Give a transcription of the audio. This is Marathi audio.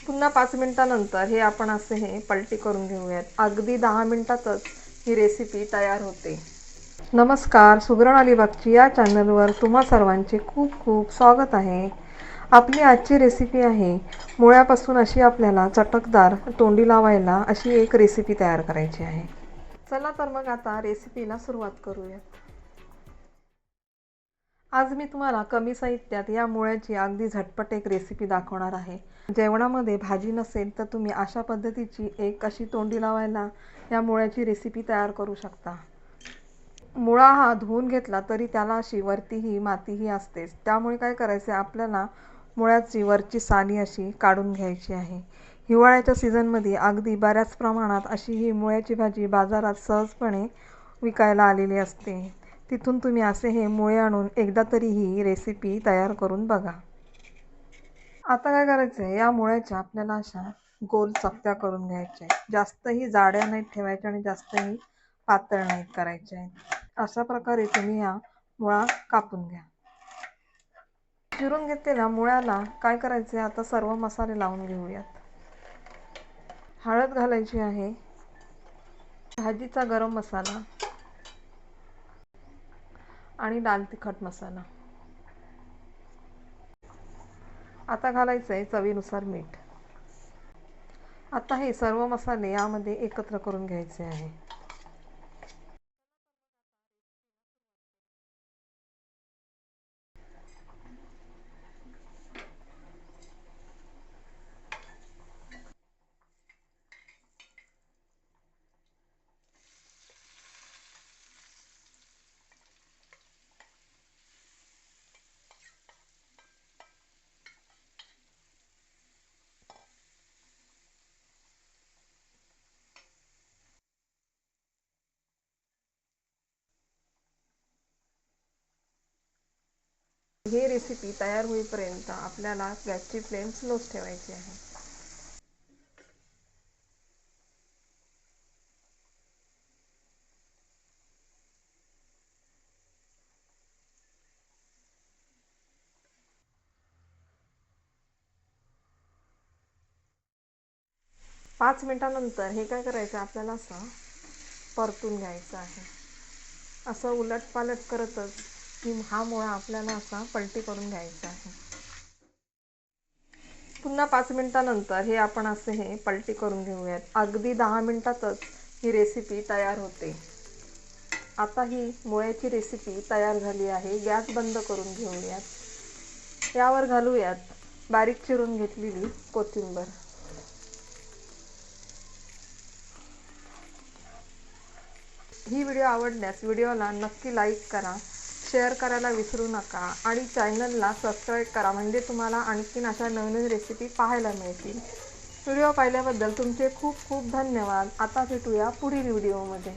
पुन्हा 5 मिनिटानंतर हे आपण असे हे पलटी करून घेऊयात। अगदी 10 मिनिटातच ही रेसिपी तयार होते। नमस्कार, सुगरण अलिबागची या चॅनलवर तुम्हा सर्वांचे खूप खूप स्वागत आहे। आपली आजची रेसिपी आहे मुळ्यापासून अशी आपल्याला चटकदार तोंडी लावायला अशी एक रेसिपी तयार करायची आहे। चला तर मग आता रेसिपीला सुरुवात करूयात। आज मी तुम्हाला कमी साहित्यात या मुळ्याची अगदी झटपट एक रेसिपी दाखवणार आहे। जेवणामध्ये भाजी नसेल तर तुम्ही अशा पद्धतीची एक अशी तोंडी लावायला या मुळ्याची रेसिपी तयार करू शकता। मुळा हा धुवून घेतला तरी त्याला अशी वरतीही मातीही असतेच, त्यामुळे काय करायचे आपल्याला मुळ्याची वरची साली अशी काढून घ्यायची आहे। हिवाळ्याच्या सीझनमध्ये अगदी बऱ्याच प्रमाणात अशी ही मुळ्याची भाजी बाजारात सहजपणे विकायला आलेली असते। तिथून तुम्ही असे हे मुळे आणून एकदा तरी ही रेसिपी तयार करून बघा। आता काय करायचं आहे, या मुळ्याच्या आपल्याला अशा गोल चकत्या करून घ्यायच्या आहेत। जास्तही जाड्या नाहीत ठेवायच्या आणि जास्तही पातळ नाहीत करायच्या आहेत। अशा प्रकारे तुम्ही हा मुळा कापून घ्या। चिरून घेतलेल्या मुळ्याला काय करायचे, आता सर्व मसाले लावून घेऊयात। हळद घालायची आहे, भाजीचा गरम मसाला आणि लाल तिखट मसाला। आता घालायचं आहे चवीनुसार मीठ। आता हे सर्व मसाले यामध्ये एकत्र करून घ्यायचे आहे। ही रेसिपी तयार होईपर्यंत आपल्याला गॅसची फ्लेम स्लोच ठेवायची आहे। 5 मिनिटानंतर हे काय करायचं आपल्याला असं परतून घ्यायचं आहे। असं उलटपालट करतच की हा मुळा आपल्याला असा पलटी करून घ्यायचा आहे। पुन्हा 5 मिनिटानंतर हे आपण असे हे पलटी करून घेऊयात। अगदी 10 मिनिटातच ही रेसिपी तयार होते। आता ही मुळ्याची रेसिपी तयार झाली आहे। गॅस बंद करून घेऊयात। यावर घालूयात बारीक चिरून घेतलेली कोथिंबीर। ही व्हिडिओ आवडल्यास व्हिडिओला नक्की लाईक करा, शेअर करायला विसरू नका आणि चॅनलला सबस्क्राईब करा, म्हणजे तुम्हाला आणखीन अशा नवीन रेसिपी पाहायला मिळतील। व्हिडिओ पाहिल्याबद्दल तुमचे खूप खूप धन्यवाद। आता भेटूया पुढील व्हिडिओमध्ये।